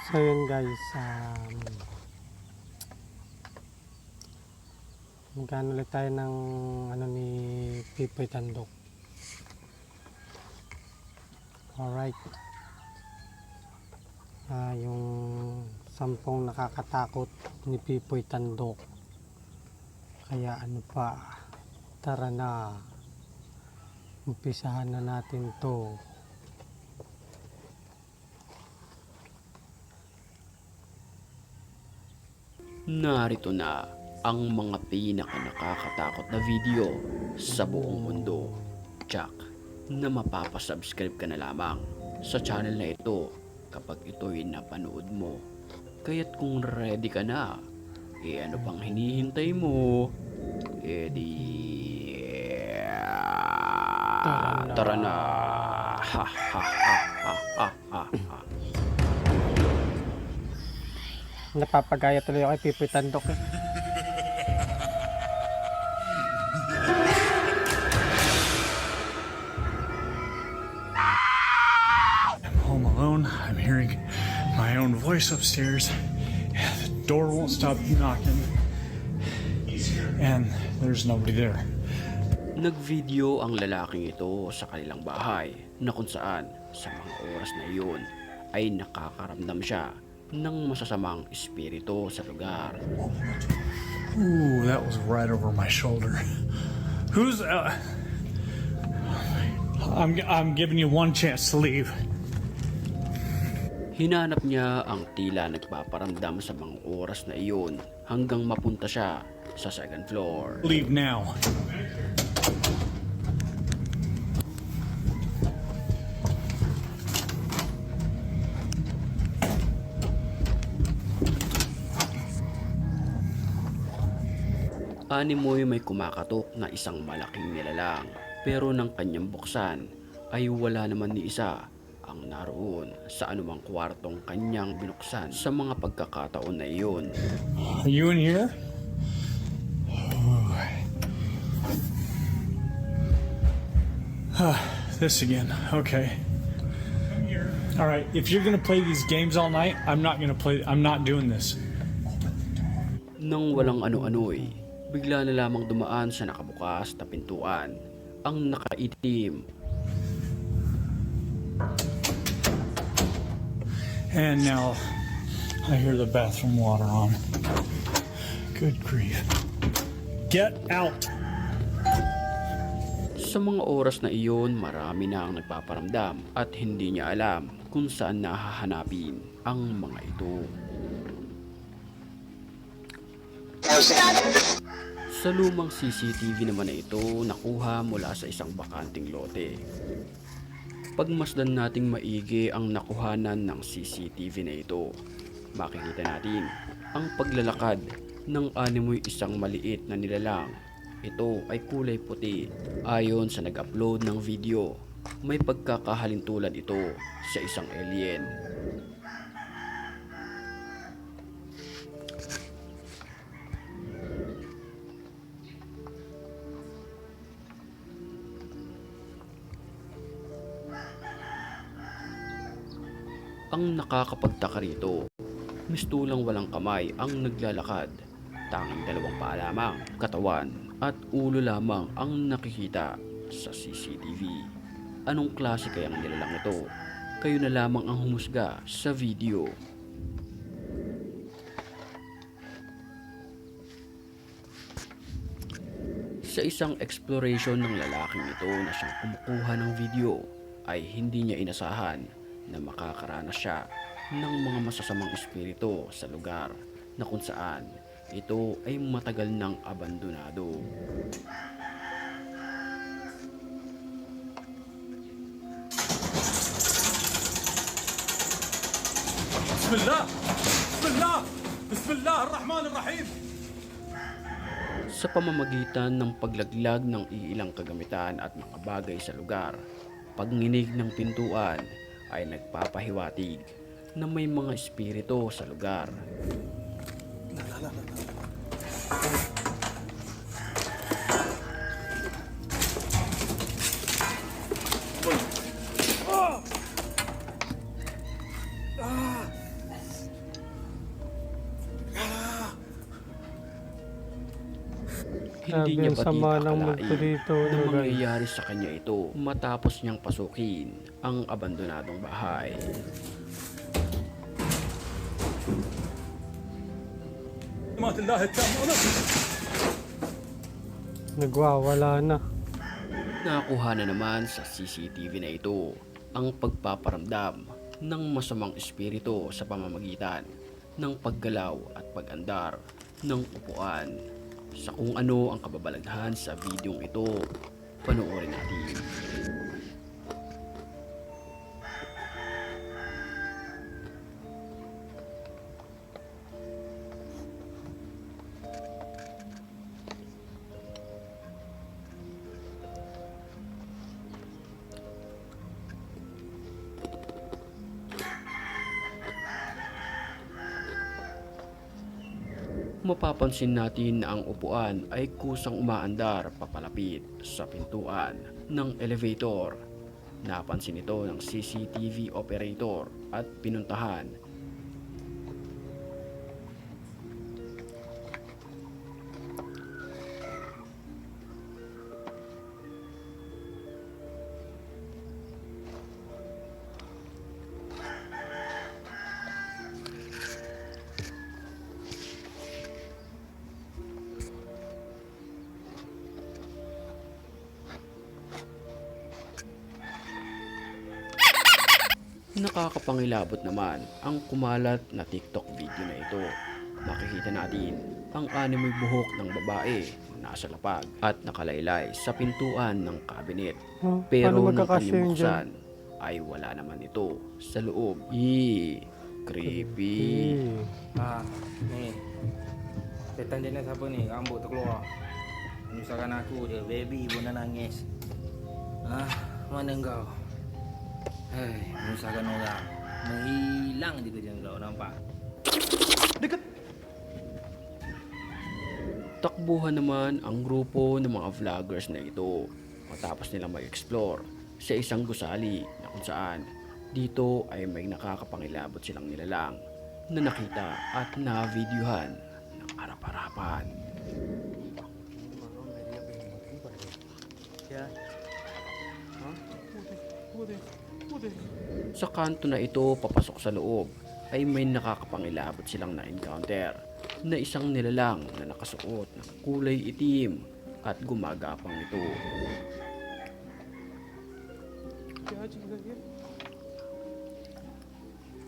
So yun guys, magkano ulit tayo ng ano ni Pipoy Tandok. Alright, yung 10 nakakatakot ni Pipoy Tandok. Kaya ano pa, tara na, umpisahan na natin to. Narito na ang mga pinaka-nakakatakot na video sa buong mundo. Tsak na mapapasubscribe ka na lamang sa channel na ito kapag ito'y napanood mo. Kaya't kung ready ka na, ano pang hinihintay mo? Tara na. Ha ha ha ha ha ha ha. Napapagaya tuloy ako kay Pipoy Tandok eh. I'm home alone. I'm hearing my own voice upstairs. The door won't stop knocking. And there's nobody there. Nagvideo ang lalaking ito sa kanilang bahay na kung saan sa mga oras na iyon ay nakakaramdam siya ng masasamang espiritu sa lugar. Ooh, that was right over my shoulder. Who's I'm giving you one chance to leave. Hinanap niya ang tila nagpaparamdam sa mga oras na iyon hanggang mapunta siya sa second floor. Leave now. Animoy may kumakatok na isang malaking nilalang, pero nang kanyang buksan ay wala naman ni isa ang naroon sa anumang kwartong kanyang binuksan sa mga pagkakataon na iyon. Are you in here? This again. Okay. All right. If you're gonna play these games all night, I'm not doing this. Nang walang ano-ano'y, bigla na lamang dumaan sa nakabukas na pintuan ang nakaitim. And now I hear the bathroom water on. Good grief. Get out. Sa mga oras na iyon, marami na ang nagpaparamdam at hindi niya alam kung saan nahahanapin ang mga ito. Sa lumang CCTV naman na ito nakuha mula sa isang bakanting lote. Pagmasdan nating maigi ang nakuhanan ng CCTV na ito, makikita natin ang paglalakad ng animoy isang maliit na nilalang. Ito ay kulay puti. Ayon sa nag-upload ng video, may pagkakahalintulad ito sa isang alien. Ang nakakapagtaka rito, mistulang walang kamay ang naglalakad. Tanging dalawang paa lamang, katawan at ulo lamang ang nakikita sa CCTV. Anong klase kayang nilalang ito? Kayo na lamang ang humusga sa video. Sa isang exploration ng lalaking ito na siyang kumukuha ng video, ay hindi niya inasahan na makakaranas siya ng mga masasamang espiritu sa lugar na kung saan ito ay matagal nang abandonado. Bismillah! Bismillah! Bismillah ar-Rahman ar-Rahim! Sa pamamagitan ng paglaglag ng iilang kagamitan at mga bagay sa lugar, pagninig ng pintuan ay nagpapahiwatig na may mga espiritu sa lugar. Hindi Grabe, niya ang ba sama ng akalain multo dito, na no, guys. mangyayari sa kanya ito matapos niyang pasukin ang abandonadong bahay. Nagwawala na. Nakuha na naman sa CCTV na ito ang pagpaparamdam ng masamang espiritu sa pamamagitan ng paggalaw at pag-andar ng upuan. Sa kung ano ang kababalaghan sa videong ito, panoorin natin. Mapapansin natin na ang upuan ay kusang umaandar papalapit sa pintuan ng elevator. Napansin ito ng CCTV operator at pinuntahan. Nakakapangilabot naman ang kumalat na TikTok video na ito. Makikita natin ang animoy buhok ng babae na nasa lapag at nakalaylay sa pintuan ng cabinet. Huh? Pero Paano nung magkakasya kanyang yun buksan ay wala naman ito sa loob. Creepy. Ni setan dia nak siapa ni? Rambut terkeluar. Menyusahkan aku je. Baby pun dah nangis. Mana kau? Hei, menyusahkan orang. Menghilang je kerja kau, nampak? Takbuhan naman ang grupo ng mga vloggers na ito matapos nilang mag-explore sa isang gusali na kung saan dito ay may nakakapangilabot silang nilalang na nakita at na-videohan ng harap-harapan. Sa kanto na ito papasok sa loob ay may nakakapangilabot silang na-encounter na isang nilalang na nakasuot ng kulay itim at gumagapang ito.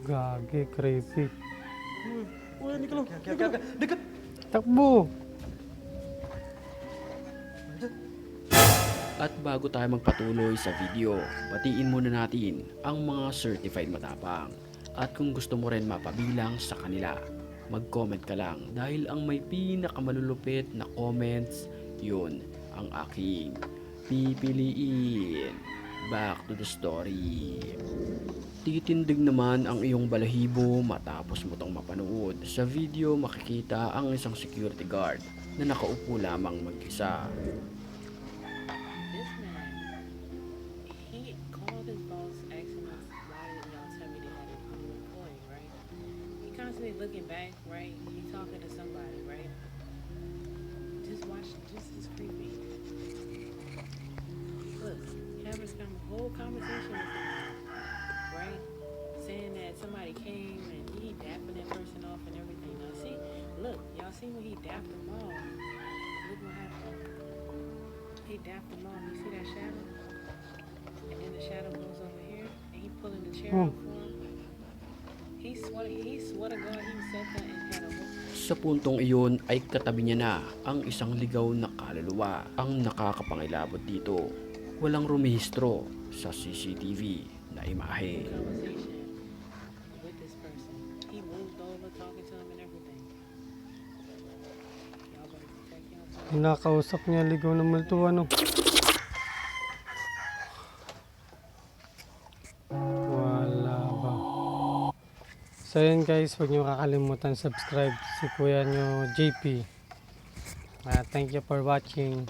Gagi, creepy. Takbo! At bago tayo magpatuloy sa video, batiin muna natin ang mga certified matapang. At kung gusto mo rin mapabilang sa kanila, mag-comment ka lang dahil ang may pinakamalulupit na comments, yun ang aking pipiliin. Back to the story. Titindig naman ang iyong balahibo matapos mo tong mapanood. Sa video makikita ang isang security guard na nakaupo lamang mag-isa. This man, he called his boss asking us why didn't y'all tell me they had a new employee, right? He constantly looking back, right? He talking to somebody, right? Just watch, just as creepy. Look, having some whole conversation with him, right? Saying that somebody came and he dapping that person off and everything. Now see, look, y'all see when he dapped them off? Look what happened. He dapped them off. You see that shadow? And then the shadow goes over here, and he pulling the chair out for him. He swore to God, he sat there and had a look. Sa puntong iyon ay katabi niya na ang isang ligaw na kaluluwa. Ang nakakapangilabot dito, walang rumehistro sa CCTV na imahe. Conversation with this person. He moved over, talking to him and everything. Y'all better protect y'all. Kinakausap niya, ligaw ng multo, ano? Wala ba? So yun guys, huwag niyo kakalimutan subscribe si kuya nyo JP. Thank you for watching.